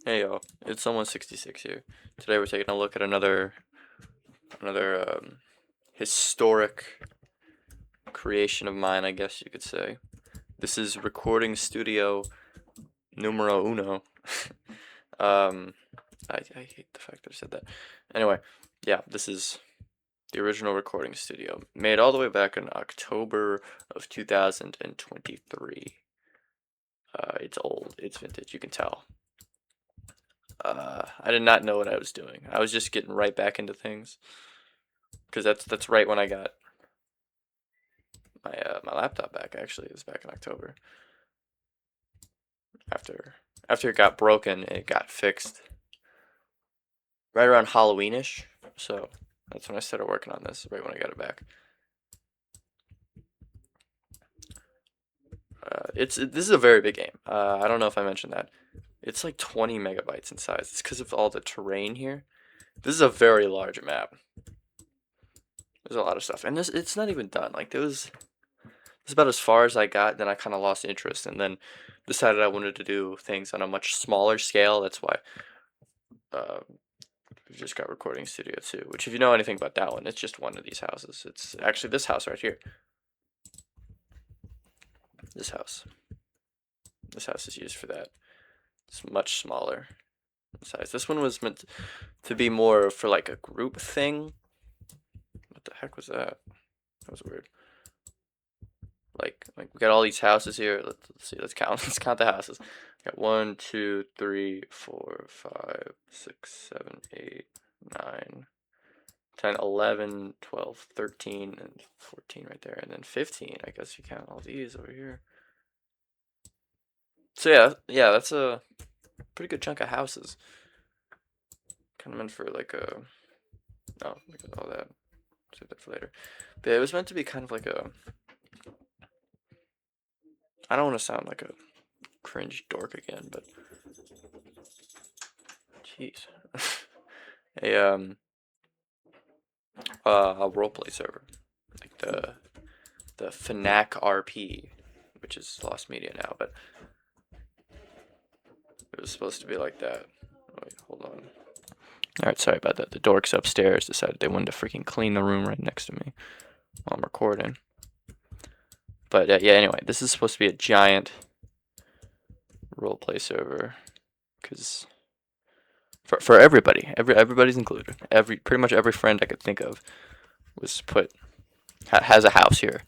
Hey yo, it's someone 66 here. Today we're taking a look at another historic creation of mine, I guess you could say. This is recording studio numero uno. um, I hate the fact that I said that. Anyway, yeah, this is the original recording studio, made all the way back in October of 2023. It's old, it's vintage, you can tell. I did not know what I was doing. I was just getting right back into things because that's right when I got my laptop back. Actually, it was back in October. After after it got broken, it got fixed right around Halloweenish. So that's when I started working on this. Right when I got it back. This is a very big game. I don't know if I mentioned that. It's like 20 megabytes in size. It's because of all the terrain here. This is a very large map. There's a lot of stuff, and this it's not even done. Like it's about as far as I got. Then I kind of lost interest, and then decided I wanted to do things on a much smaller scale. That's why uh, we just got Recording Studio 2. Which, if you know anything about that one, it's just one of these houses. It's actually this house right here. This house. This house is used for that. It's much smaller in size. This one was meant to be more for like a group thing. What the heck was that? That was weird. Like we got all these houses here. Let's see. Let's count. Let's count the houses. We got 1, 2, 3, 4, 5, 6, 7, 8, 9, 10, 11, 12, 13, and 14 right there, and then 15. I guess you count all these over here. So yeah, that's a pretty good chunk of houses. Kind of meant for like a no, look at all that. Save that for later. But yeah, it was meant to be kind of like a. I don't want to sound like a cringe dork again, but jeez, a roleplay server like the Fnac RP, which is Lost Media now, but it was supposed to be like that. Wait, hold on. Alright, sorry about that. The dorks upstairs decided they wanted to freaking clean the room right next to me while I'm recording. But yeah, anyway, this is supposed to be a giant roleplay server because for everybody, everybody's included. Pretty much every friend I could think of was has a house here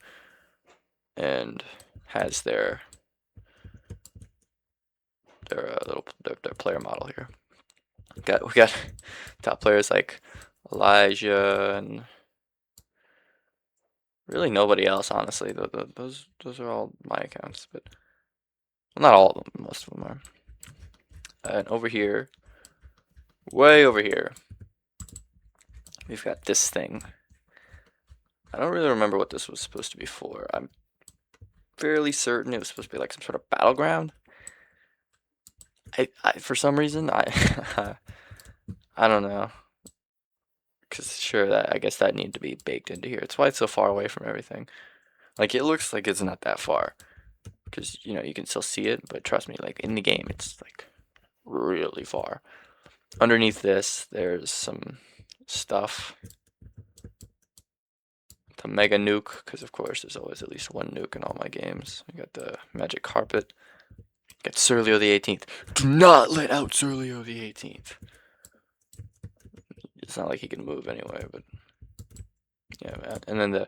and has their their player model here. We got top players like Elijah and really nobody else, honestly. Those are all my accounts, but well, not all of them. Most of them are. And over here, way over here, we've got this thing. I don't really remember what this was supposed to be for. I'm fairly certain it was supposed to be like some sort of battleground. I for some reason I don't know. Cause sure that I guess that needed to be baked into here. It's why it's so far away from everything. Like it looks like it's not that far. Cause you know you can still see it, but trust me, like in the game it's like really far. Underneath this, there's some stuff. The mega nuke, because of course there's always at least one nuke in all my games. We got the magic carpet. Got Surlio the 18th. Do not let out Surlio the 18th. It's not like he can move anyway, but yeah, man. And then the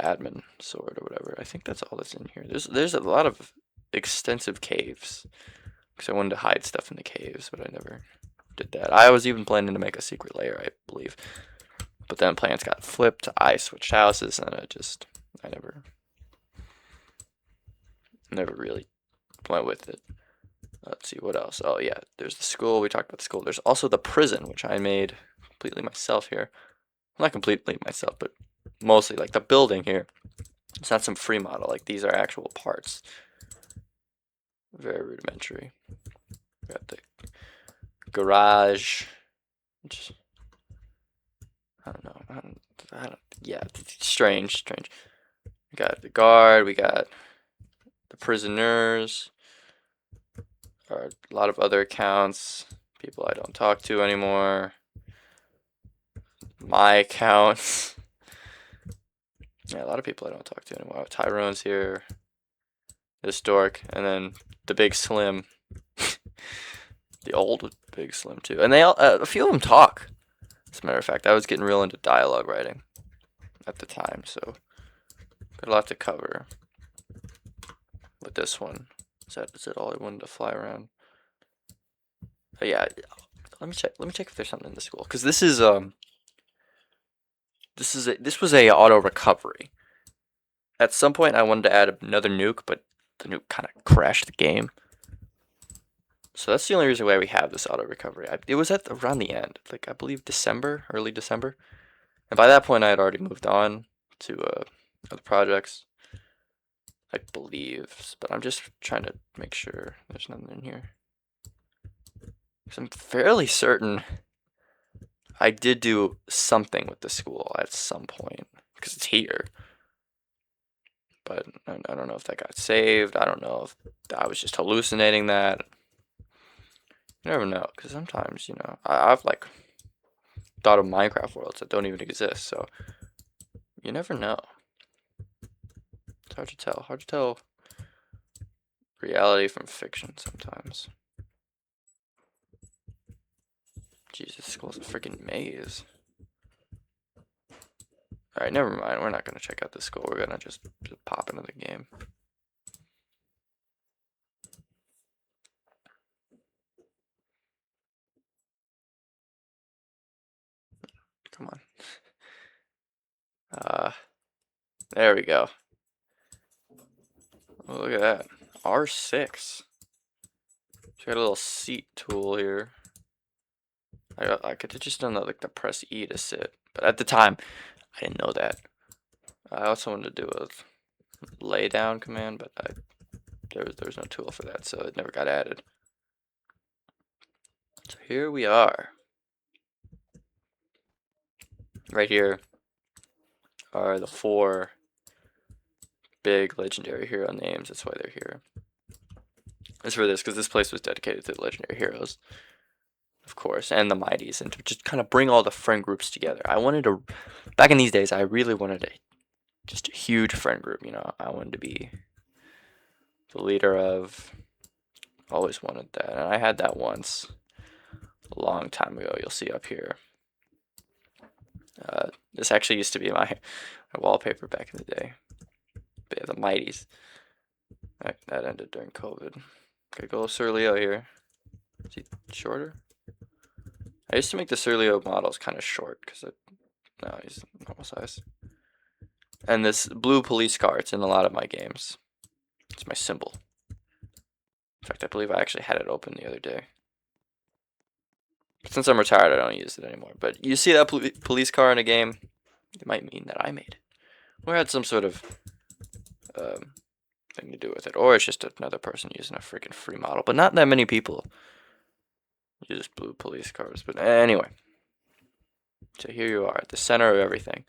admin sword or whatever. I think that's all that's in here. There's a lot of extensive caves because I wanted to hide stuff in the caves, but I never did that. I was even planning to make a secret layer, I believe, but then plans got flipped. I switched houses, and I never really went with it. Let's see what else. Oh yeah, there's the school. We talked about the school. There's also the prison, which I made completely myself here. Well, not completely myself, but mostly like the building here. It's not some free model. Like these are actual parts. Very rudimentary. Got the garage. Which, I don't know. I don't. Yeah, strange. We got the guard. We got the prisoners. are a lot of other accounts, people I don't talk to anymore, my accounts. Yeah, a lot of people I don't talk to anymore. Tyrone's here, Historic, and then the Big Slim. The old Big Slim too. And they all, a few of them talk. As a matter of fact, I was getting real into dialogue writing at the time, so got a lot to cover with this one. Is that all I wanted to fly around? But yeah, let me check. Let me check if there's something in the school, because this was a auto recovery. At some point, I wanted to add another nuke, but the nuke kind of crashed the game. So that's the only reason why we have this auto recovery. It was at around the end, like I believe December, early December, and by that point I had already moved on to other projects, I believe. But I'm just trying to make sure there's nothing in here, because I'm fairly certain I did do something with the school at some point, because it's here. But I don't know if that got saved. I don't know if I was just hallucinating that. You never know, because sometimes, I've like thought of Minecraft worlds that don't even exist, so you never know. It's hard to tell. Hard to tell reality from fiction sometimes. Jesus, this school's a freaking maze. Alright, never mind. We're not gonna check out the school. We're gonna just pop into the game. Come on. There we go. Oh, look at that. R6. She got a little seat tool here. I could have just done that, like the press E to sit, but at the time, I didn't know that. I also wanted to do a lay down command, but there was no tool for that, so it never got added. So here we are. Right here are the 4 big legendary hero names. That's why they're here. It's for this, because this place was dedicated to the legendary heroes, of course, and the mighties, and to just kind of bring all the friend groups together. I wanted to, back in these days, I really wanted just a huge friend group. I wanted to be the leader of. Always wanted that, and I had that once, a long time ago. You'll see up here. This actually used to be my wallpaper back in the day. But yeah, the mighties. That ended during COVID. Gotta go Surleo here. Is he shorter? I used to make the Surleo models kind of short, because no, he's normal size. And this blue police car, it's in a lot of my games. It's my symbol. In fact, I believe I actually had it open the other day. But since I'm retired, I don't use it anymore. But you see that police car in a game, it might mean that I made it. Or had some sort of thing to do with it. Or it's just another person using a freaking free model. But not that many people use blue police cars. But anyway. So here you are, at the center of everything.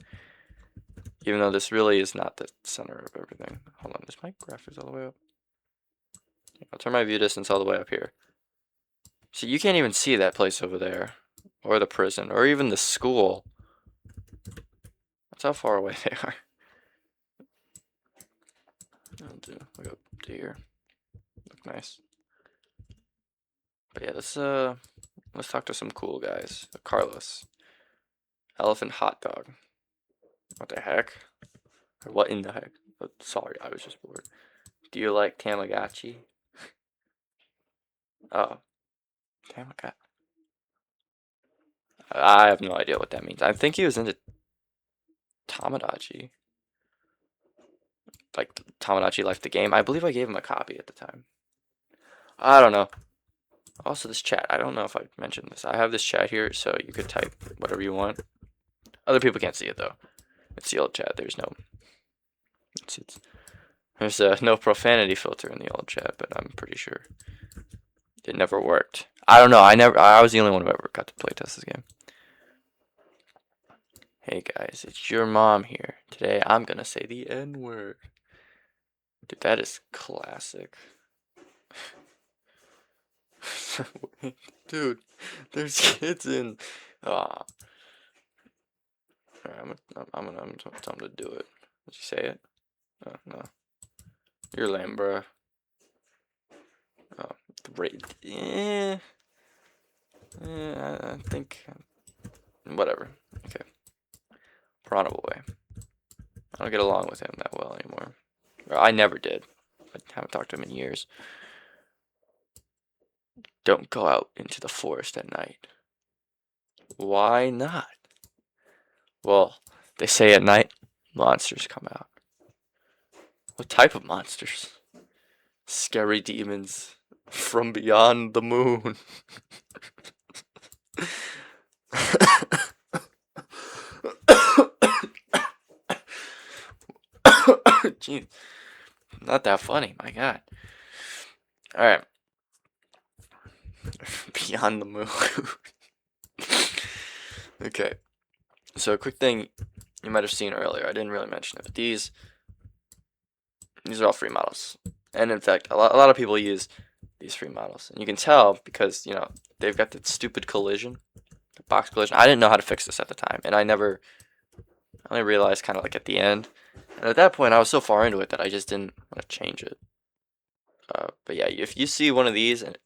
Even though this really is not the center of everything. Hold on, is my graphics all the way up? I'll turn my view distance all the way up here. So you can't even see that place over there. Or the prison. Or even the school. That's how far away they are. Look up to here. Look nice. But yeah, let's talk to some cool guys. Carlos. Elephant hot dog. What the heck? Or what in the heck? Oh, sorry, I was just bored. Do you like Tamagotchi? Oh. Tamagotchi. I have no idea what that means. I think he was into Tamagotchi. Like Tamagotchi Life the game. I believe I gave him a copy at the time. I don't know. Also, this chat. I don't know if I mentioned this. I have this chat here, so you could type whatever you want. Other people can't see it though. It's the old chat. There's no. There's no profanity filter in the old chat, but I'm pretty sure it never worked. I don't know. I was the only one who ever got to play test this game. Hey guys, it's your mom here. Today I'm gonna say the N-word. Dude, that is classic. Dude, there's kids in. Ah, alright, I'm gonna tell him to do it. Did you say it? No. You're lame, bruh. Oh, great. I think. Whatever. Okay. Piranha Boy. I don't get along with him that well anymore. Or I never did. I haven't talked to him in years. Don't go out into the forest at night. Why not? Well, they say at night monsters come out. What type of monsters? Scary demons from beyond the moon. Jeez, not that funny, my god. Alright. Beyond the moon. Okay. So a quick thing you might have seen earlier, I didn't really mention it, but these are all free models. And in fact, a lot of people use these free models. And you can tell because, you know, they've got that stupid collision, the box collision. I didn't know how to fix this at the time, and I only realized kind of like at the end. And at that point, I was so far into it that I just didn't want to change it. But yeah, if you see one of these and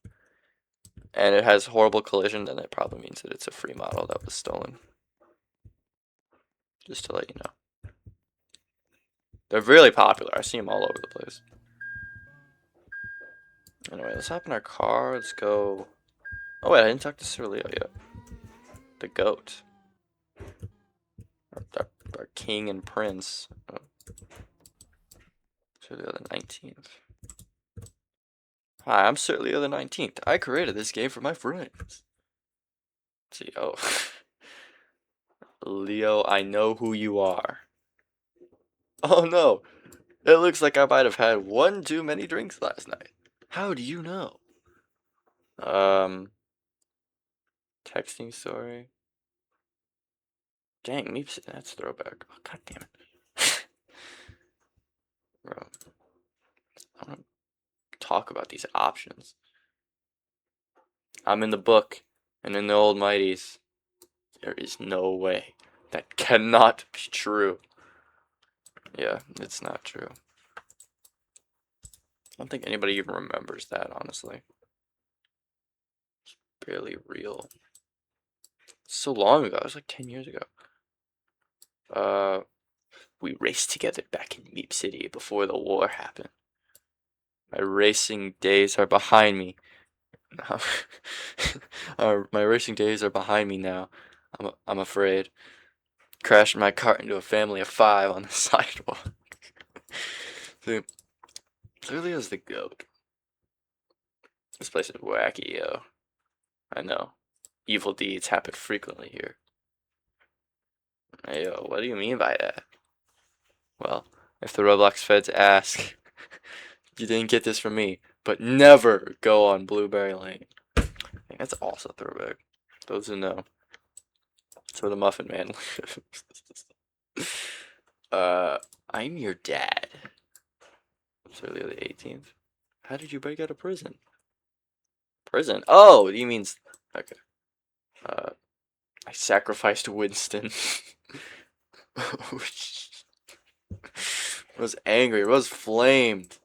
it has horrible collision, then it probably means that it's a free model that was stolen. Just to let you know. They're really popular. I see them all over the place. Anyway, let's hop in our car. Let's go. Oh wait, I didn't talk to Sir Leo yet. The goat. Our king and prince. Oh. Sir Leo the 19th. Hi, I'm Sir Leo the 19th. I created this game for my friends. Let's see, oh. Leo, I know who you are. Oh no, it looks like I might have had one too many drinks last night. How do you know? Texting story. Dang, Meeps, that's throwback. Oh, god damn it. Bro, I want to talk about these options. I'm in the book, and in the old mighties. There is no way. That cannot be true. Yeah, it's not true. I don't think anybody even remembers that, honestly. It's barely real. So long ago. It was like 10 years ago. We raced together back in Meep City before the war happened. My racing days are behind me. My racing days are behind me now. I'm afraid. Crashed my cart into a family of 5 on the sidewalk. Dude, clearly as the goat. This place is wacky, yo. I know. Evil deeds happen frequently here. Hey, yo, what do you mean by that? Well, if the Roblox feds ask, you didn't get this from me, but never go on Blueberry Lane. Dang, that's also a throwback. Those who know. So the Muffin Man. I'm your dad. It's earlier the 18th. How did you break out of prison? Prison? Oh, he means... Okay. I sacrificed Winston. Was angry. Was flamed.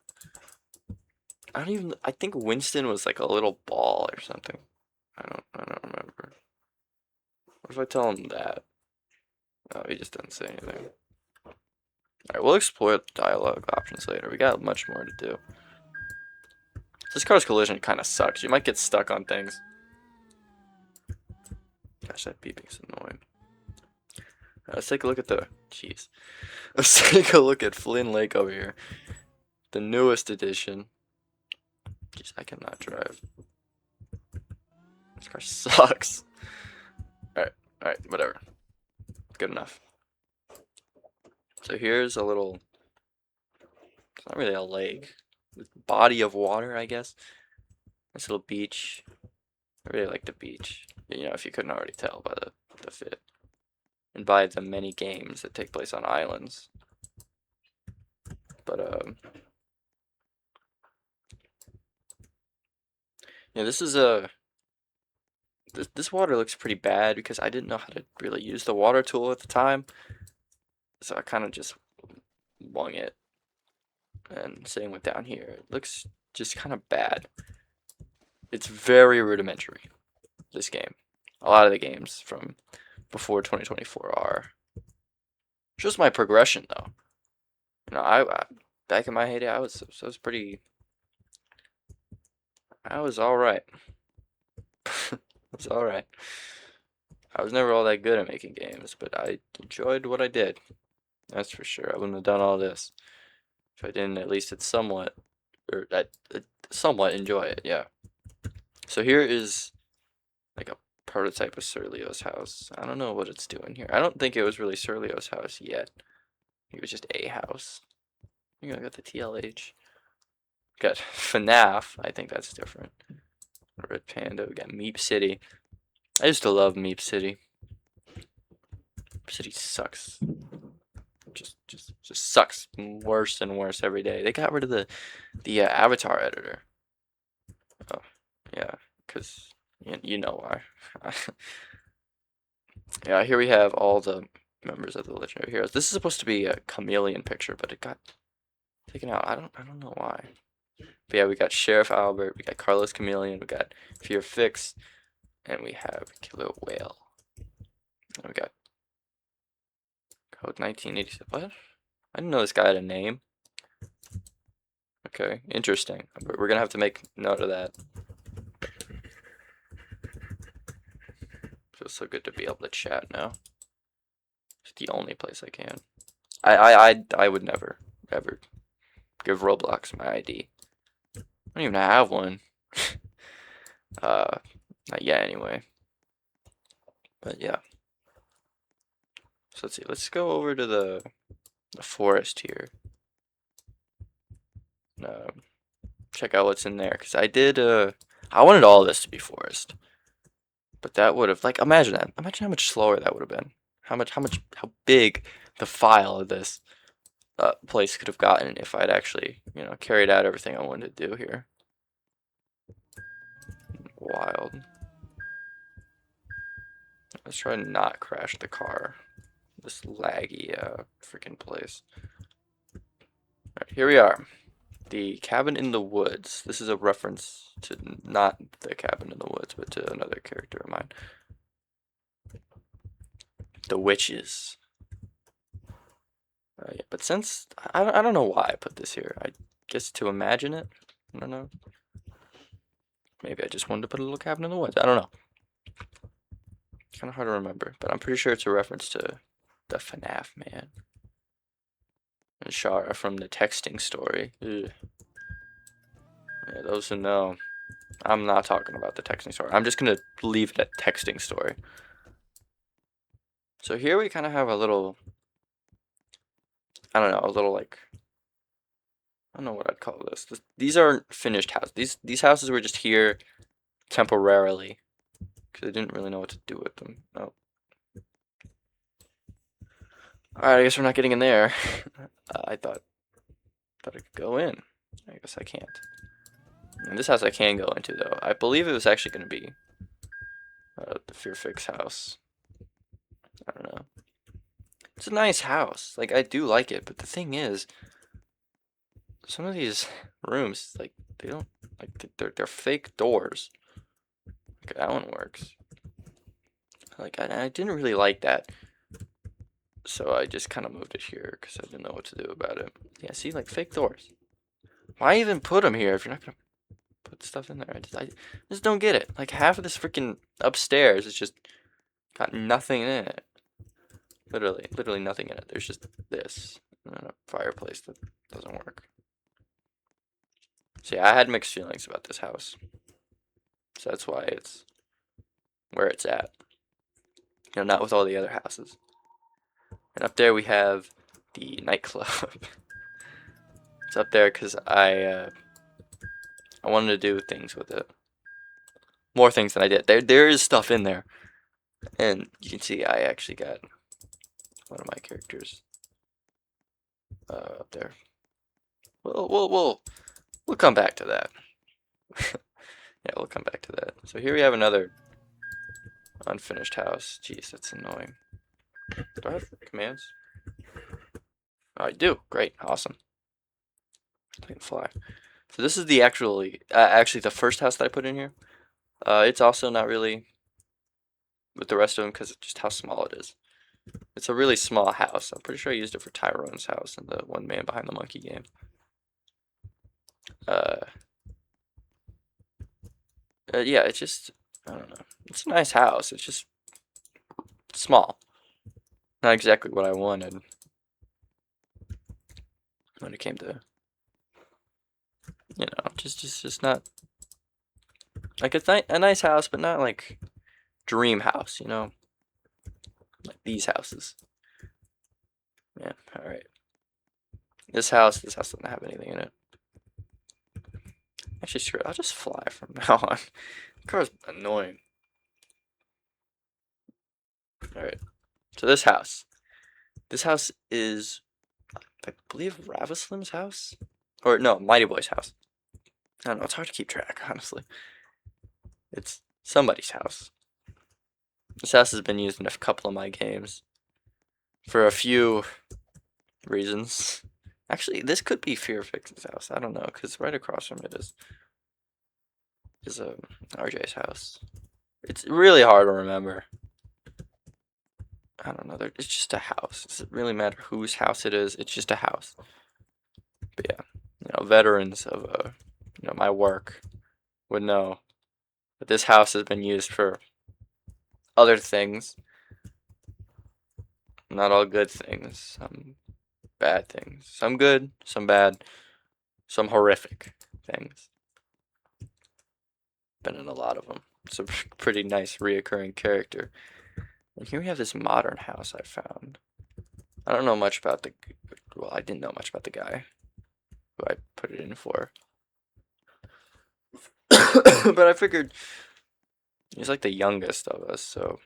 I think Winston was like a little ball or something. I don't remember. What if I tell him that? No, he just didn't say anything. Alright, we'll explore the dialogue options later. We got much more to do. This car's collision kind of sucks. You might get stuck on things. Gosh, that beeping's annoying. Let's take a look at the... Jeez. Let's take a look at Flynn Lake over here. The newest edition. Jeez, I cannot drive. This car sucks. Alright, whatever. Good enough. So here's a little... It's not really a lake. Body of water, I guess. Nice little beach. I really like the beach. You know, if you couldn't already tell by the fit. And by the many games that take place on islands. But, Yeah, this is a this water looks pretty bad because I didn't know how to really use the water tool at the time, so I kind of just wung it. And same with down here. It looks just kind of bad. It's very rudimentary, this game. A lot of the games from before 2024 are. Just my progression, though. I back in my heyday, I was pretty. I was all right. I was all right. I was never all that good at making games, but I enjoyed what I did. That's for sure. I wouldn't have done all this if I didn't at least somewhat enjoy it. Yeah. So here is like a prototype of Sir Leo's house. I don't know what it's doing here. I don't think it was really Sir Leo's house yet. It was just a house. You know, got the TLH. Got FNAF. I think that's different. Red Panda. We got Meep City. I used to love Meep City. Meep City sucks. Just sucks worse and worse every day. They got rid of the avatar editor. Oh, yeah, because you know why. Yeah, here we have all the members of the legendary heroes. This is supposed to be a chameleon picture, but it got taken out. I don't know why. But yeah, we got Sheriff Albert, we got Carlos Chameleon, we got Fear Fix, and we have Killer Whale. And we got Code 1987. What? I didn't know this guy had a name. Okay, interesting. We're gonna have to make note of that. Feels so good to be able to chat now. It's the only place I can. I would never, ever give Roblox my ID. I don't even have one. Not yet anyway. But yeah. So let's see. Let's go over to the forest here. Check out what's in there. Because I wanted all this to be forest. But that would have, like, imagine that. Imagine how much slower that would have been. How big the file of this place could have gotten if I'd actually, carried out everything I wanted to do here. Wild. Let's try to not crash the car. This laggy freaking place. Alright, here we are. The Cabin in the Woods. This is a reference to not the Cabin in the Woods, but to another character of mine. The Witches. Yeah, but since I don't know why I put this here. I guess to imagine it. I don't know. Maybe I just wanted to put a little cabin in the woods. I don't know. Kind of hard to remember, but I'm pretty sure it's a reference to the FNAF man. And Shara from the texting story. Ugh. Yeah, those who know, I'm not talking about the texting story. I'm just gonna leave it at texting story. So here we kind of have a little, I don't know, a little like, I don't know what I'd call this. These aren't finished houses. These houses were just here temporarily because I didn't really know what to do with them. Oh. Alright, I guess we're not getting in there. I thought I could go in. I guess I can't. And this house I can go into, though. I believe it was actually going to be the Fear Fix house. I don't know. It's a nice house. Like, I do like it, but the thing is, some of these rooms, like, they don't, like, they're fake doors. Okay, that one works. Like, I didn't really like that. So I just kind of moved it here because I didn't know what to do about it. Yeah, see, like, fake doors. Why even put them here if you're not going to put stuff in there? I just don't get it. Like, half of this freaking upstairs is just got nothing in it. Literally nothing in it. There's just this and then a fireplace that doesn't work. So yeah, I had mixed feelings about this house. So that's why it's where it's at. Not with all the other houses. And up there we have the nightclub. It's up there because I wanted to do things with it. More things than I did. There is stuff in there. And you can see I actually got one of my characters up there. We'll come back to that. Yeah, we'll come back to that. So here we have another unfinished house. Jeez, that's annoying. Do I have commands? Oh, I do. Great. Awesome. I can fly. So this is the actually the first house that I put in here. It's also not really with the rest of them because of just how small it is. It's a really small house. I'm pretty sure I used it for Tyrone's house in the One Man Behind the Monkey game. Yeah, it's just, I don't know. It's a nice house. It's just small. Not exactly what I wanted when it came to, just not like a nice house, but not like dream house, like these houses. Yeah, all right. This house doesn't have anything in it. Actually, screw it. I'll just fly from now on. The car's annoying. All right. So this house. This house is, I believe, Ravaslim's house, or no, Mighty Boy's house. I don't know. It's hard to keep track, honestly. It's somebody's house. This house has been used in a couple of my games for a few reasons. Actually, this could be Fear Fix's house. I don't know, because right across from it is RJ's house. It's really hard to remember. I don't know. It's just a house. Does it really matter whose house it is? It's just a house. But yeah, veterans of my work would know that this house has been used for other things. Not all good things. Some bad things. Some good, some bad, some horrific things. Been in a lot of them. It's a pretty nice reoccurring character. And here we have this modern house I found. I don't know much about well, I didn't know much about the guy who I put it in for. But I figured he's like the youngest of us, so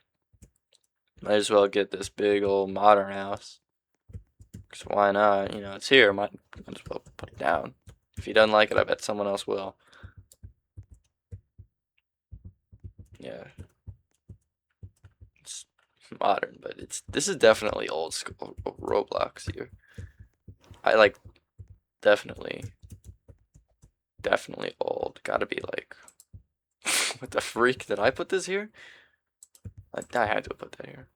might as well get this big old modern house. Cause why not? It's here. Might as well put it down. If he doesn't like it, I bet someone else will. Yeah, it's modern, but this is definitely old school Roblox here. I like definitely old. Gotta be like, what the freak? Did I put this here? I had to put that here.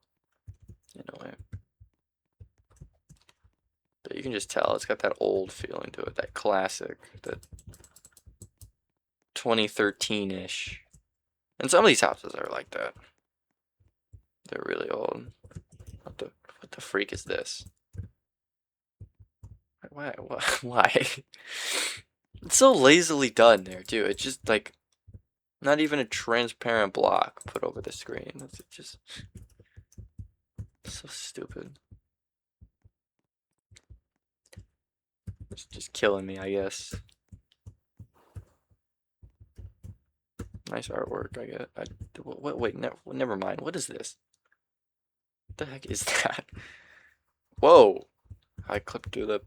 In a way. But you can just tell it's got that old feeling to it, that classic, that 2013-ish. And some of these houses are like that. They're really old. What the freak is this? Why? Why? It's so lazily done there, too. It's just like not even a transparent block put over the screen. It's just so stupid. It's just killing me, I guess. Nice artwork, I get. Wait, never mind. What is this? What the heck is that? Whoa! I clipped through the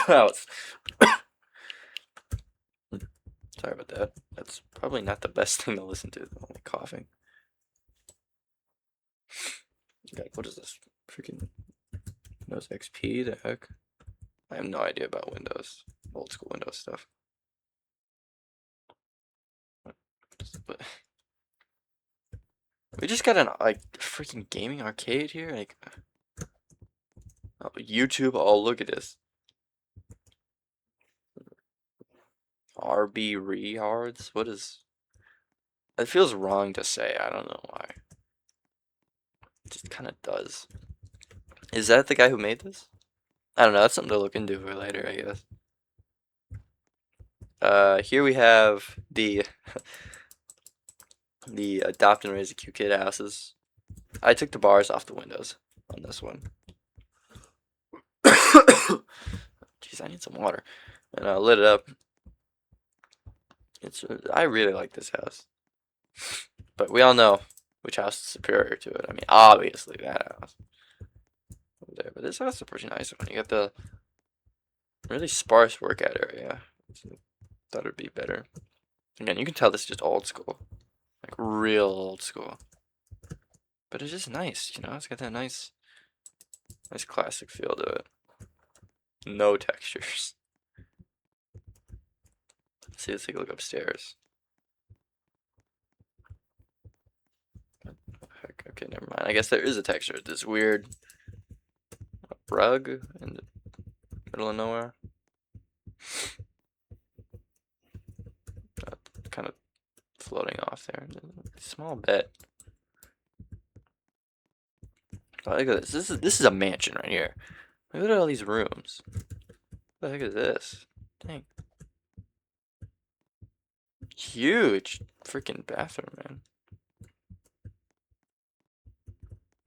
house. Sorry about that. That's probably not the best thing to listen to. I'm only coughing. God, what is this? Freaking Windows XP? The heck? I have no idea about Windows. Old school Windows stuff. But we just got an freaking gaming arcade here. Like YouTube. Oh, look at this. RB Rehards? What is... It feels wrong to say. I don't know why. It just kind of does. Is that the guy who made this? I don't know. That's something to look into for later, I guess. Here we have the adopt and raise a cute kid houses. I took the bars off the windows on this one. Jeez, I need some water. And I lit it up. I really like this house. But we all know which house is superior to it. I mean, obviously that house over there. But this house is a pretty nice one. You got the really sparse workout area. Thought it'd be better. Again, you can tell this is just old school. Like real old school. But it's just nice, you know? It's got that nice classic feel to it. No textures. Let's see, let's take a look upstairs. Heck, okay, never mind. I guess there is a texture. This weird rug in the middle of nowhere. Kind of floating off there. Small bit. Oh, look at this. This is a mansion right here. Look at all these rooms. What the heck is this? Dang. Huge freaking bathroom, man.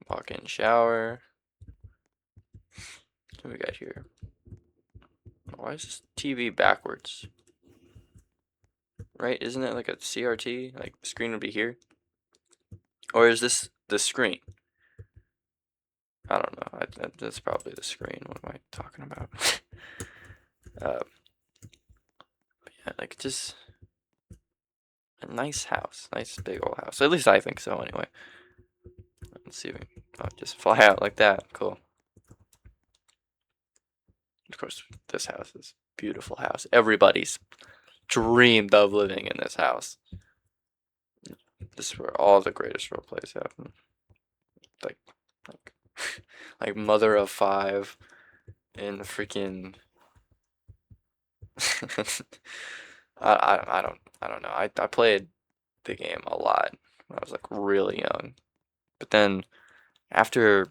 Walk-in shower. What do we got here? Why is this TV backwards? Right? Isn't it like a CRT? Like the screen would be here? Or is this the screen? I don't know. That's probably the screen. What am I talking about? Yeah, like just a nice house. Nice big old house. At least I think so anyway. Let's see if we just fly out like that. Cool. Of course, this house is a beautiful house. Everybody's dreamed of living in this house. This is where all the greatest roleplays happen. Like, like mother of 5 in the freaking. I don't know. I played the game a lot when I was like really young, but then after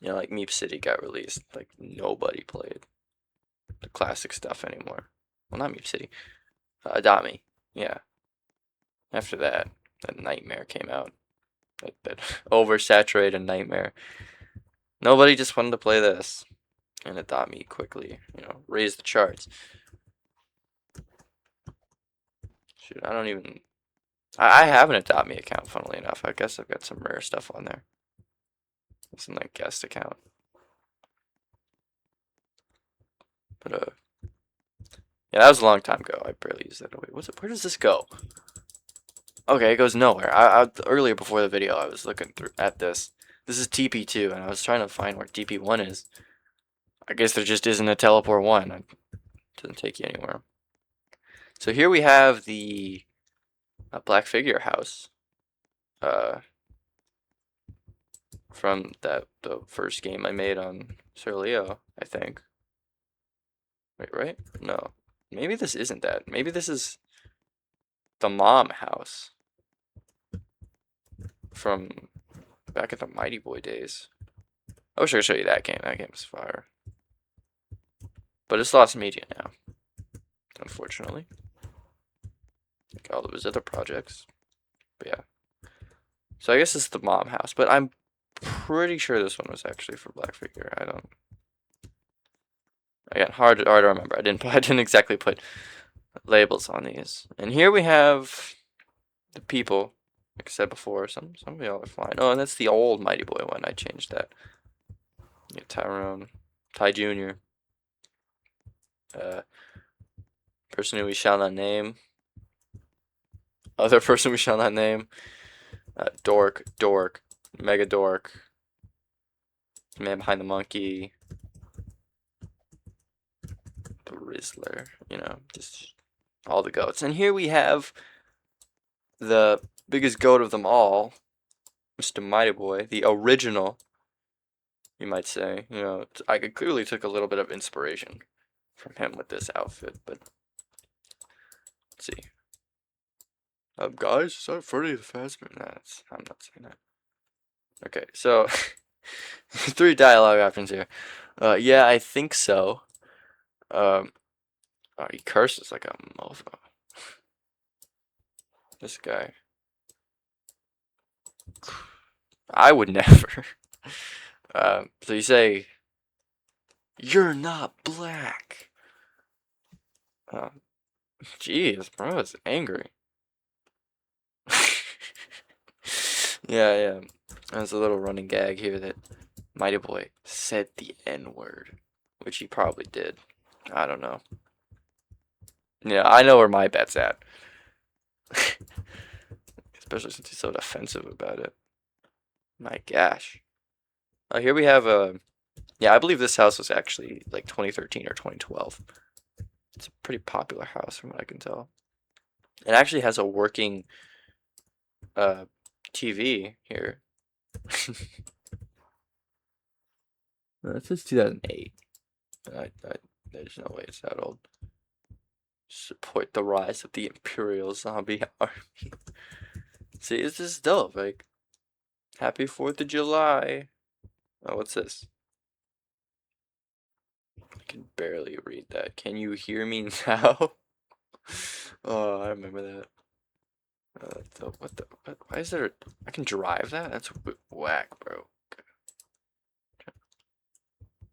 like Meep City got released, like nobody played the classic stuff anymore. Well, not Meep City, Adopt Me. Yeah. After that Nightmare came out. That oversaturated Nightmare. Nobody just wanted to play this, and Adopt Me quickly, raised the charts. Shoot, I don't even. I have an Adopt Me account, funnily enough. I guess I've got some rare stuff on there. Some like guest account. But yeah, that was a long time ago. I barely used that. Wait, where does this go? Okay, it goes nowhere. Earlier before the video, I was looking at this. This is TP2, and I was trying to find where TP1 is. I guess there just isn't a teleport 1. It doesn't take you anywhere. So here we have the Black Figure house. From the first game I made on Sir Leo, I think. Wait, right? No. Maybe this isn't that. Maybe this is the mom house from back at the Mighty Boy days. I wish I could show you that game. That game is fire. But it's lost media now, unfortunately. Like all of his other projects. But yeah. So I guess it's the mom house. But I'm pretty sure this one was actually for Black Figure. Again, hard to remember. I didn't exactly put labels on these. And here we have the people. Like I said before, some of y'all are flying. Oh, and that's the old Mighty Boy one. I changed that. Yeah, Tyrone, Ty Jr. Person who we shall not name. Other person we shall not name. Dork, Mega Dork. Man behind the monkey. The Rizzler. Just all the goats. And here we have the biggest goat of them all, Mr. Mighty Boy, the original, you might say. I clearly took a little bit of inspiration from him with this outfit, but let's see. Guys, is that Freddy the Fazbear? Nah, I'm not saying that. Okay, so 3 dialogue options here. Yeah, I think so. Oh, he curses like a mofo. This guy. I would never. So you say, "You're not black." Jeez, bro, it's angry. Yeah. There's a little running gag here that Mighty Boy said the N-word, which he probably did. I don't know. Yeah, I know where my bet's at. Especially since he's so defensive about it. My gosh. Oh, here we have a. Yeah, I believe this house was actually like 2013 or 2012. It's a pretty popular house from what I can tell. It actually has a working uh TV here. This is 2008. There's no way it's that old. Support the rise of the Imperial Zombie Army. See, it's just dope. Like, Happy 4th of July. Oh, what's this? I can barely read that. Can you hear me now? Oh, I remember that. Why is there? I can drive that? That's whack, bro.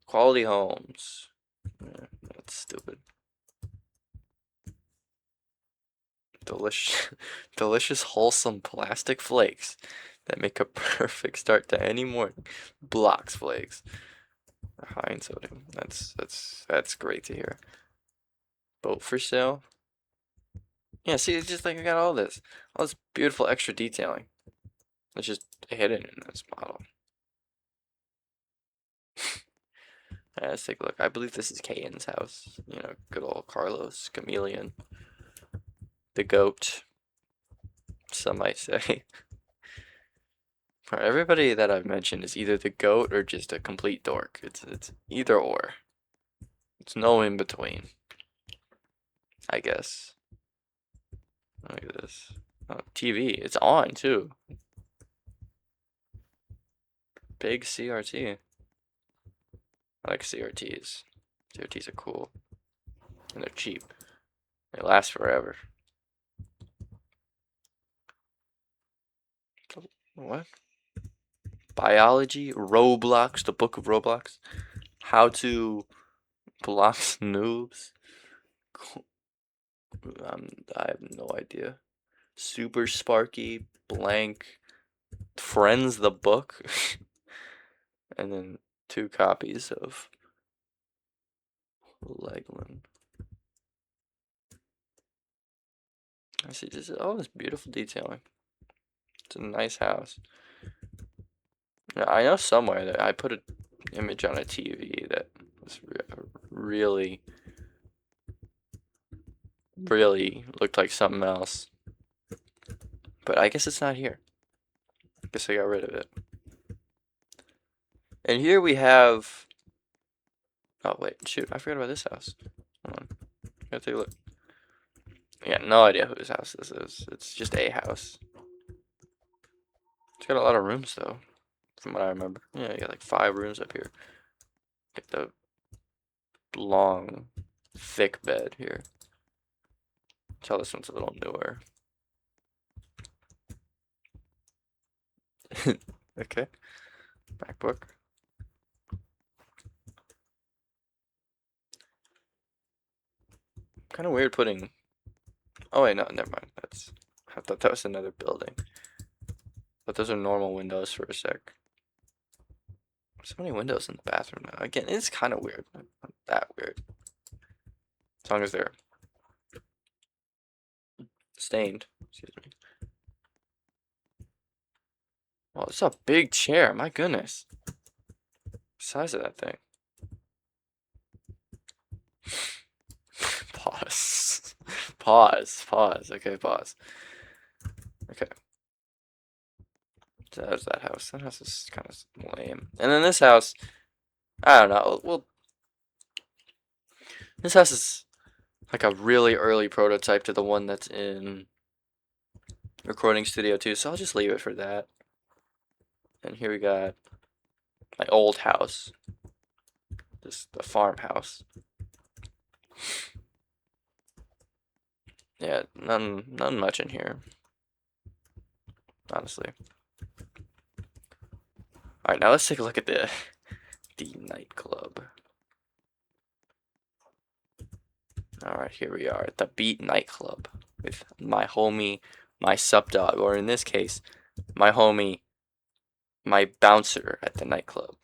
Quality homes. Yeah, that's stupid. Delicious, delicious, wholesome plastic flakes that make a perfect start to any morning. Blocks flakes. High in sodium. That's great to hear. Boat for sale. Yeah, see, it's just like I got all this beautiful extra detailing. It's just hidden in this model. Let's take a look. I believe this is Kane's house. You know, good old Carlos Chameleon, the goat. Some might say. Everybody that I've mentioned is either the goat or just a complete dork. It's either or. It's no in between. I guess. Look at this. Oh, TV. It's on too. Big CRT. I like CRTs. CRTs are cool. And they're cheap. They last forever. What? Biology? Roblox? The book of Roblox? How to block noobs? I have no idea. Super Sparky, blank, Friends the book, and then 2 copies of Legland. I see just all this beautiful detailing. It's a nice house. Now, I know somewhere that I put an image on a TV that was really, really looked like something else. But I guess it's not here. I guess I got rid of it. And here we have. Oh wait, shoot! I forgot about this house. Hold on, gotta take a look. Yeah, no idea whose house this is. It's just a house. It's got a lot of rooms though, from what I remember. Yeah, you got like 5 rooms up here. Get the long, thick bed here. Tell this one's a little newer. Okay. MacBook. Kind of weird putting. Oh wait, no, never mind. I thought that was another building. But those are normal windows for a sec. So many windows in the bathroom now. Again, it's kind of weird. Not that weird. As long as they're stained. Excuse me. Oh, it's a big chair. My goodness. Size of that thing. Pause. Pause. Okay, pause. Okay. So there's that house. That house is kind of lame. And then this house, I don't know. Well, this house is like a really early prototype to the one that's in Recording Studio 2, so I'll just leave it for that. And here we got my old house. Just the farmhouse. Yeah, none much in here. Honestly. Alright, now let's take a look at the nightclub. Alright, here we are at the Beat nightclub with my homie, my sup dog, or in this case, my homie, my bouncer at the nightclub.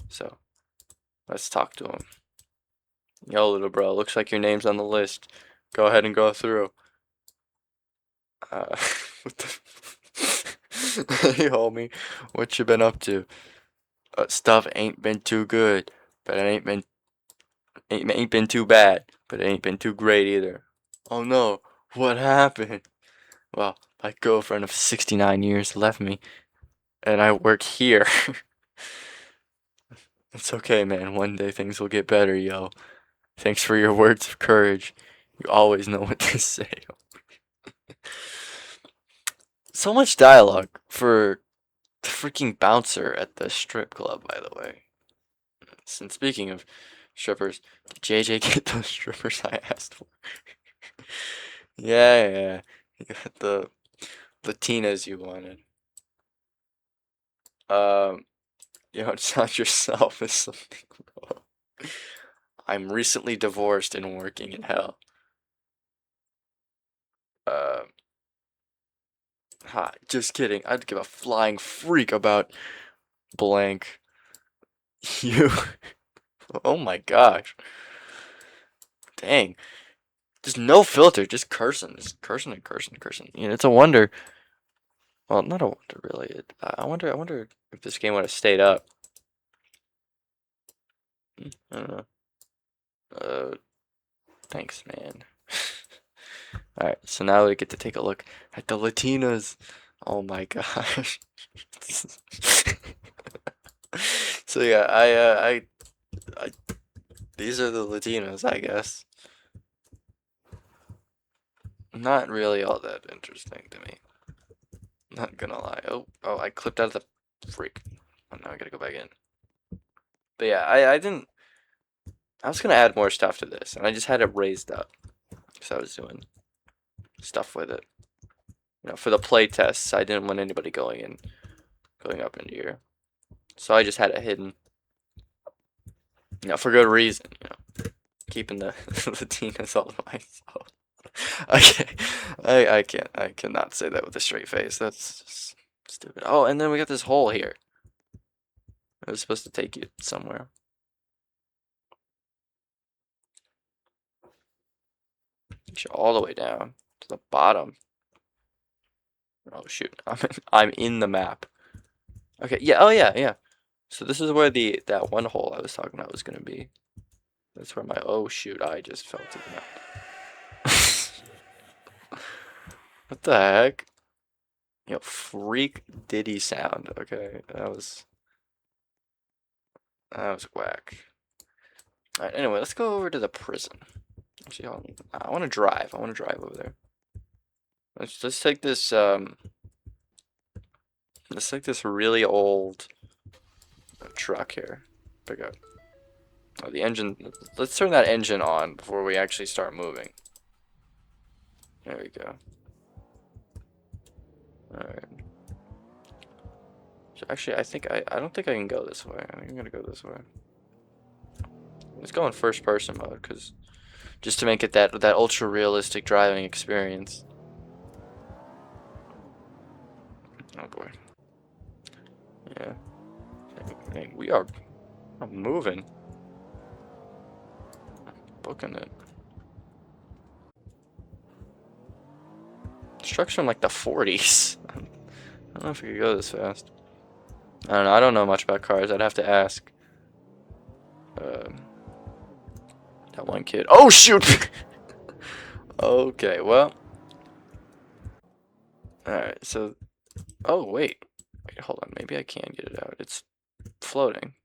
So, let's talk to him. Yo, little bro, looks like your name's on the list. Go ahead and go through. What the hey, homie, what you been up to? Stuff ain't been too good, but it ain't been too bad, but it ain't been too great either. Oh no, what happened? Well, my girlfriend of 69 years left me, and I work here. It's okay, man. One day things will get better, yo. Thanks for your words of courage. You always know what to say. So much dialogue for the freaking bouncer at the strip club, by the way. And speaking of strippers, did JJ get those strippers I asked for? Yeah, yeah. You got the Latinas you wanted. It's not yourself, it's something wrong. I'm recently divorced and working in hell. Um, just kidding. I'd give a flying freak about blank. You. Oh my gosh. Dang. Just no filter, just cursing. Just cursing and cursing and cursing. It's a wonder. Well, not a wonder, really. I wonder if this game would have stayed up. I don't know. Thanks, man. Alright, so now we get to take a look at the Latinas. Oh my gosh. So yeah, these are the Latinos, I guess. Not really all that interesting to me. Not gonna lie. Oh, I clipped out of the freak. Oh, now I gotta go back in. But yeah, I didn't. I was gonna add more stuff to this, and I just had it raised up, because I was doing stuff with it. For the play tests, I didn't want anybody going up into here, so I just had it hidden. For good reason. Keeping the Latinas all to myself. I cannot say that with a straight face. That's just stupid. Oh, and then we got this hole here. It was supposed to take you somewhere. All the way down to the bottom. Oh shoot, I'm in the map. Okay, yeah, oh yeah. So this is where that one hole I was talking about was gonna be. That's where my oh shoot, I just fell to the map. What the heck? Freak Diddy sound. Okay, that was whack. Alright, anyway, let's go over to the prison. Actually, I want to drive. I want to drive over there. Let's take this let's take this really old truck here. Pick up. Oh, the engine. Let's turn that engine on before we actually start moving. There we go. Alright. So actually, I don't think I can go this way. I think I'm gonna go this way. Let's go in first person mode, cause just to make it that ultra realistic driving experience. Oh boy. Yeah. Dang, we are moving. Booking it. This truck's from like the 40s. I don't know if we could go this fast. I don't know. I don't know much about cars. I'd have to ask. That one kid. Oh shoot! Okay, well. Alright, so. Oh wait. Hold on. Maybe I can get it out. It's floating.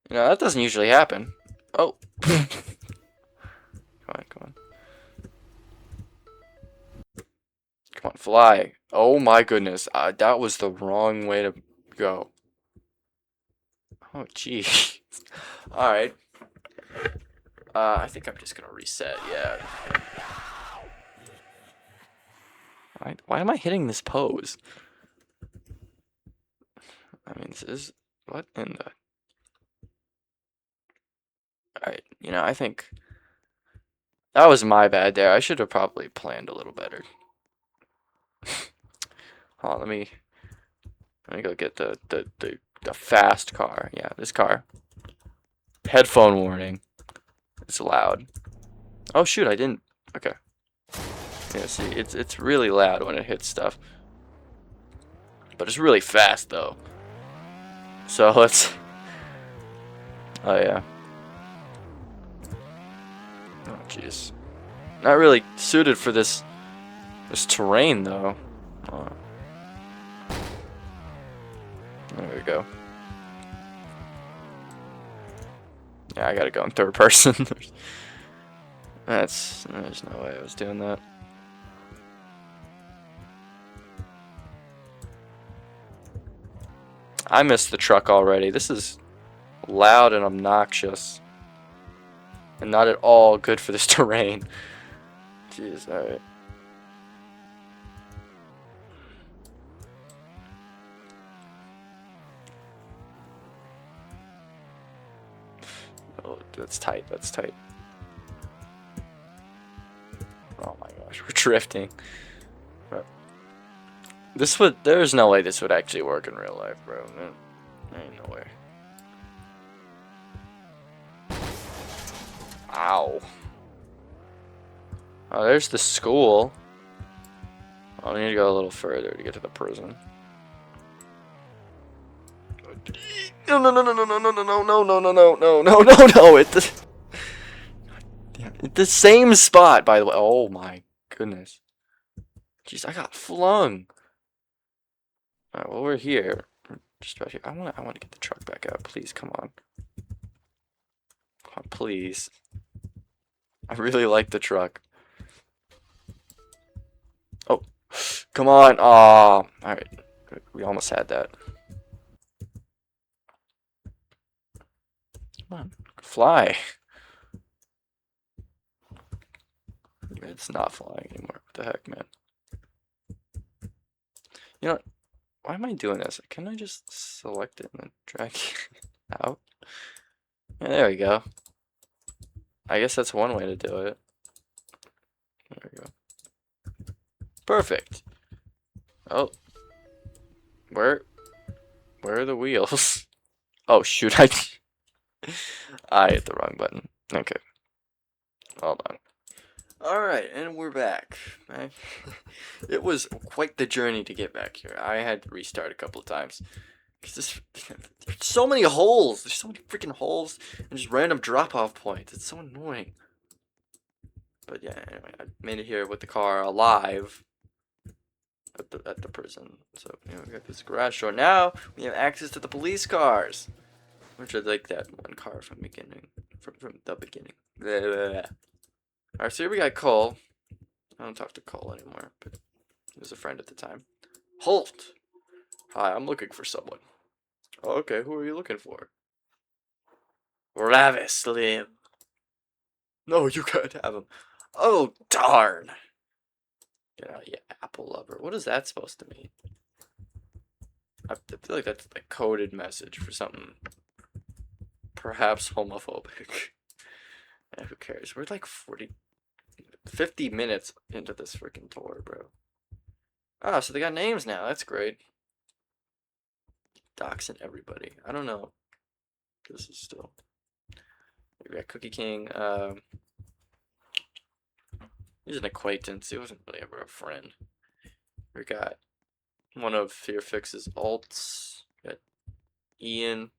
That doesn't usually happen. Oh. Come on. Come on, fly. Oh my goodness. That was the wrong way to go. Oh, gee. Alright. I think I'm just gonna reset, yeah. Why am I hitting this pose? I mean, this is... What in the... Alright, I think... That was my bad there. I should have probably planned a little better. Hold on, let me go get the fast car. Yeah, this car. Headphone warning. It's loud. Oh shoot, I didn't. Okay. Yeah, see, it's really loud when it hits stuff. But it's really fast though. So let's. Oh yeah. Oh jeez. Not really suited for this terrain though. Oh. There we go. Yeah, I gotta go in third person. There's no way I was doing that. I missed the truck already. This is loud and obnoxious. And not at all good for this terrain. Jeez, alright. Oh, that's tight, that's tight. Oh my gosh, we're drifting. There's no way this would actually work in real life, bro. No, ain't no way. Ow. Oh, there's the school. Oh, we need to go a little further to get to the prison. No, no, no, no, no, no, no, no, no, no, no, no, no, no, no, no, no. It's the same spot, by the way. Oh my goodness. Jeez, I got flung. Alright, well, we're here. Just about here. I want to get the truck back out. Please, come on. Come on, please. I really like the truck. Oh, come on. Aw. Alright. We almost had that. Come on. Fly. It's not flying anymore. What the heck, man? You know what? Why am I doing this? Can I just select it and then drag it out? Yeah, there we go. I guess that's one way to do it. There we go. Perfect. Oh. Where are the wheels? Oh shoot, I hit the wrong button. Okay. Hold on. Alright, and we're back. It was quite the journey to get back here. I had to restart a couple of times. Because there's so many holes. There's so many freaking holes and just random drop-off points. It's so annoying. But yeah, anyway, I made it here with the car alive at the prison. So we got this garage door. Now we have access to the police cars, which are like that one car from the beginning. Blah, blah, blah. Alright, so here we got Cole. I don't talk to Cole anymore, but he was a friend at the time. Holt! Hi, I'm looking for someone. Oh, okay, who are you looking for? Ravis Slim. No, you can't have him. Oh, darn. Get out, you apple lover. What is that supposed to mean? I feel like that's a coded message for something perhaps homophobic. Yeah, who cares? We're like 50 minutes into this freaking tour, bro. Ah, so they got names now. That's great. Doxing everybody. I don't know. This is still. We got Cookie King. He's an acquaintance. He wasn't really ever a friend. We got one of Fearfix's alts. We got Ian.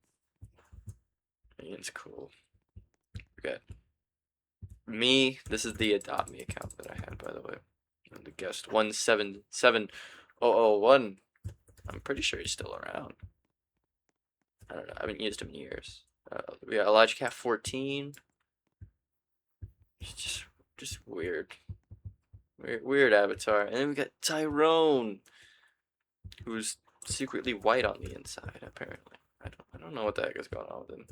Ian's cool. We got me. This is the Adopt Me account that I had, by the way. I'm the guest 177001. I'm pretty sure he's still around. I don't know. I haven't used him in years. We got Elijah Cat 14. It's just weird. Weird avatar. And then we got Tyrone, who's secretly white on the inside, apparently. I don't know what the heck is going on with him.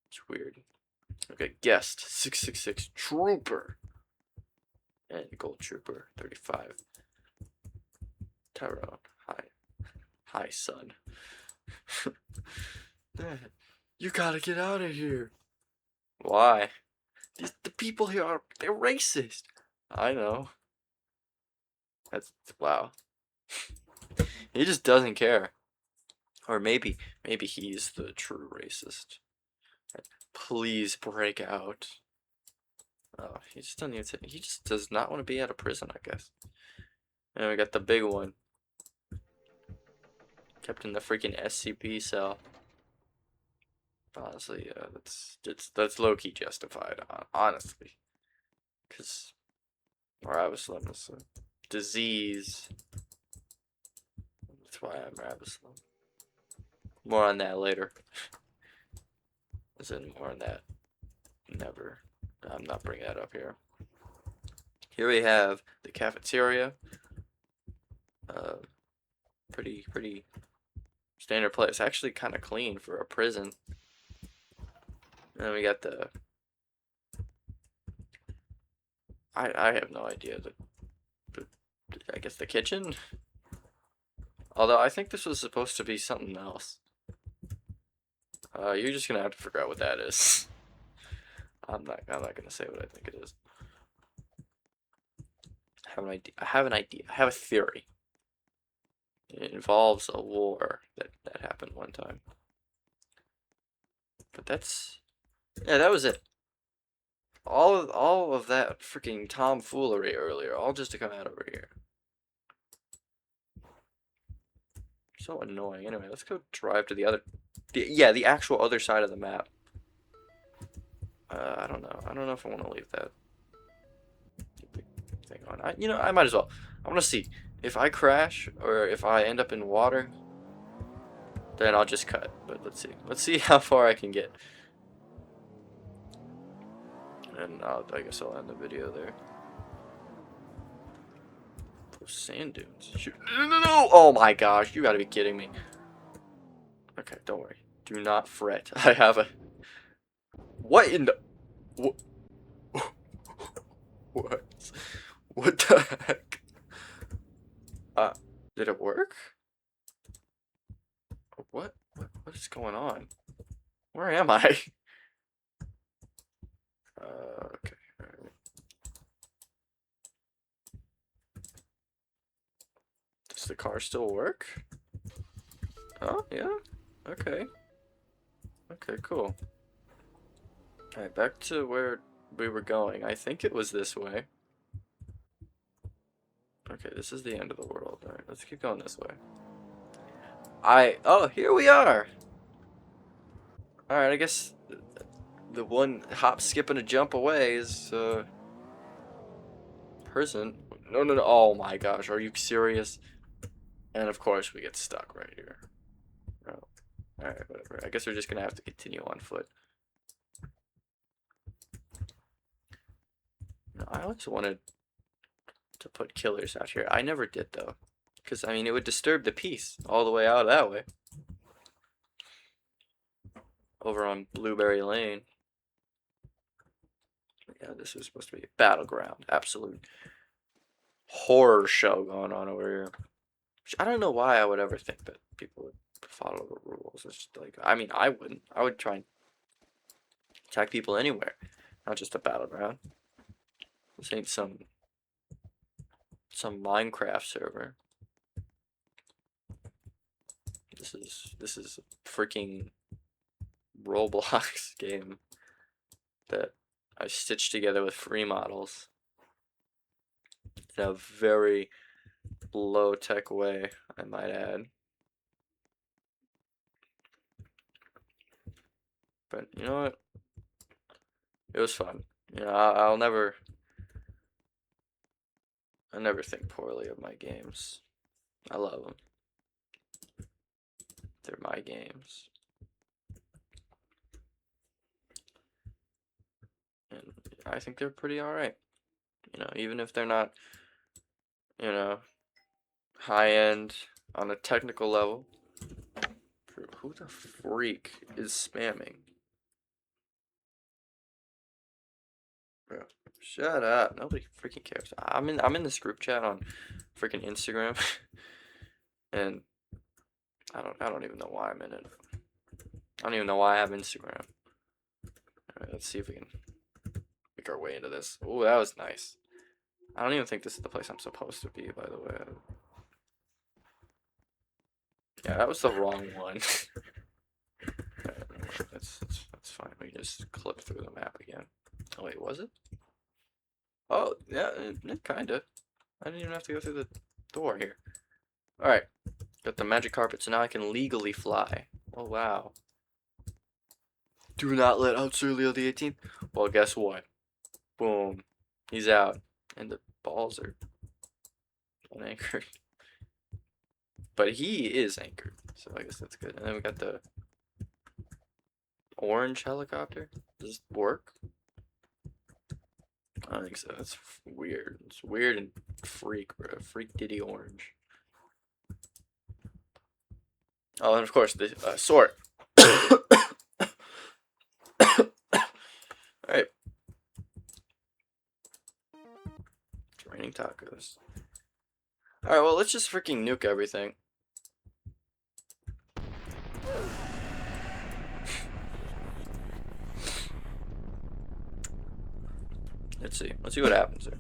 It's weird. Okay, guest 666 Trooper. And Gold Trooper 35. Tyrone. Hi, son. Dad, you gotta get out of here. Why? The people here they're racist. I know. That's wow. He just doesn't care. Or maybe he's the true racist. Please break out. Oh, he just doesn't even he just does not want to be out of prison, I guess. And we got the big one. Kept in the freaking SCP cell. Honestly, that's low-key justified, honestly. Because Rabaslim is a disease. That's why I'm Rabaslim. More on that later. As in more on that. Never. I'm not bringing that up here. Here we have the cafeteria. Pretty standard place. Actually kind of clean for a prison. And then we got the... I have no idea. I guess the kitchen? Although I think this was supposed to be something else. You're just gonna have to figure out what that is. I'm not gonna say what I think it is. I have an idea. I have a theory. It involves a war that happened one time. But that's... yeah, that was it. All of that freaking tomfoolery earlier, all just to come out over here. So annoying. Anyway, let's go drive to the other... the actual other side of the map. I don't know. I don't know if I want to leave that thing on. I might as well. I want to see if I crash or if I end up in water. Then I'll just cut. But let's see. Let's see how far I can get. And I guess I'll end the video there. Those sand dunes. Shoot. No! Oh my gosh! You gotta be kidding me. Okay, don't worry. Do not fret. I have a... what in the... what? What the heck? Did it work? What is going on? Where am I? Okay. Alright. Does the car still work? Oh, yeah? Okay. Okay, cool. Alright, back to where we were going. I think it was this way. Okay, this is the end of the world. Alright, let's keep going this way. Oh, here we are! Alright, I guess the one hop, skip, and a jump away is, prison. No, oh my gosh, are you serious? And of course we get stuck right here. Oh. Alright, whatever. I guess we're just gonna have to continue on foot. No, I always wanted to put killers out here. I never did though. Because, I mean, it would disturb the peace all the way out that way. Over on Blueberry Lane. Yeah, this was supposed to be a battleground. Absolute horror show going on over here. Which I don't know why I would ever think that people would follow the rules. It's just like, I mean, I wouldn't. I would try and attack people anywhere, not just a battleground. This ain't some Minecraft server. This is a freaking Roblox game that I stitched together with free models in a very low-tech way, I might add. But you know what? It was fun. You know, I never think poorly of my games. I love them. They're my games. And I think they're pretty alright. You know, even if they're not, you know, high-end on a technical level. Who the freak is spamming? Bro, shut up. Nobody freaking cares. I'm in this group chat on freaking Instagram. And I don't even know why I'm in it. I don't even know why I have Instagram. Alright, let's see if we can make our way into this. Ooh, that was nice. I don't even think this is the place I'm supposed to be, by the way. Yeah, that was the wrong one. That's fine. We just clip through the map again. Oh wait, was it? Oh, yeah, kinda. I didn't even have to go through the door here. Alright, got the magic carpet, so now I can legally fly. Oh, wow. Do not let out Sir Leo the 18th. Well, guess what? Boom. He's out. And the balls are unanchored. But he is anchored, so I guess that's good. And then we got the orange helicopter. Does this work? I don't think so. That's weird. It's weird and freak, bro. Freak Diddy orange. Oh, and of course the sword. Alright. It's raining tacos. Alright, well, let's just freaking nuke everything. Let's see. Let's see what happens here.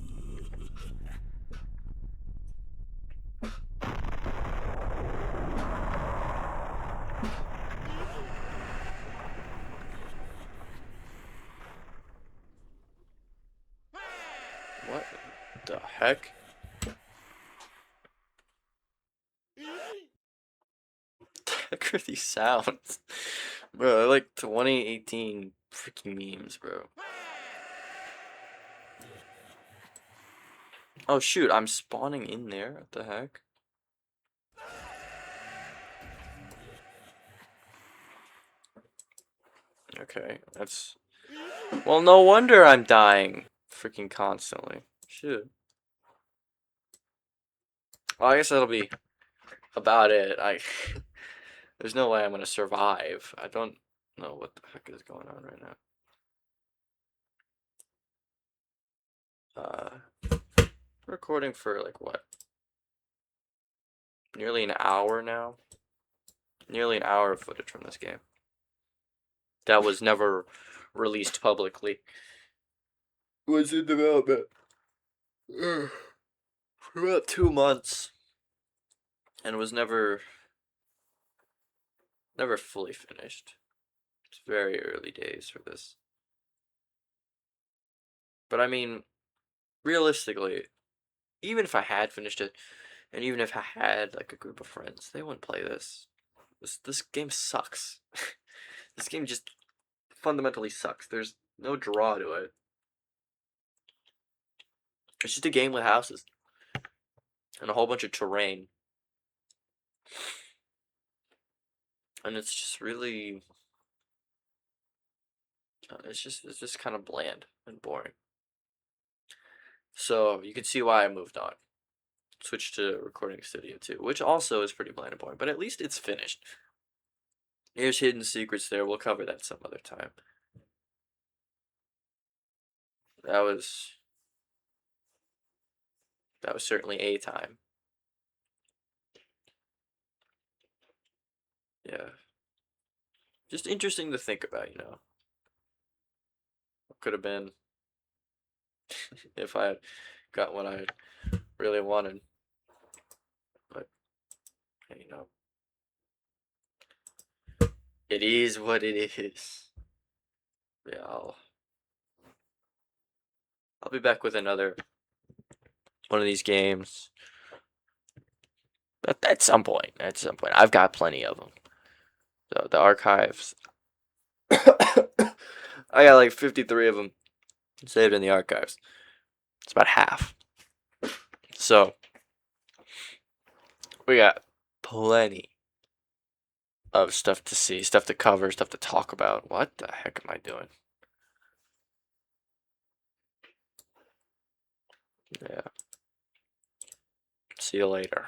What the heck? The heck are these sounds? Bro, they're like 2018 freaking memes, bro. Oh shoot, I'm spawning in there? What the heck? Okay, that's... Well, no wonder I'm dying freaking constantly. Shoot. Well, I guess that'll be about it. There's no way I'm gonna survive. I don't know what the heck is going on right now. Recording for like what? Nearly an hour now? Nearly an hour of footage from this game. That was never released publicly. Was in development for about 2 months. And was never fully finished. It's very early days for this. But I mean, realistically, even if I had finished it, and even if I had like a group of friends, they wouldn't play this. This game sucks. This game just fundamentally sucks. There's no draw to it. It's just a game with houses and a whole bunch of terrain. And it's just really it's just kind of bland and boring. So you can see why I moved on. Switched to Recording Studio 2, which also is pretty bland and boring, but at least it's finished. Here's hidden secrets there. We'll cover that some other time. That was certainly a time. Yeah. Just interesting to think about, you know. What could have been if I had got what I really wanted. But you know, it is what it is. Yeah, I'll be back with another one of these games. At some point. At some point. I've got plenty of them. So the archives. I got like 53 of them saved in the archives. It's about half. So we got plenty of stuff to see, stuff to cover, stuff to talk about. What the heck am I doing? Yeah. See you later.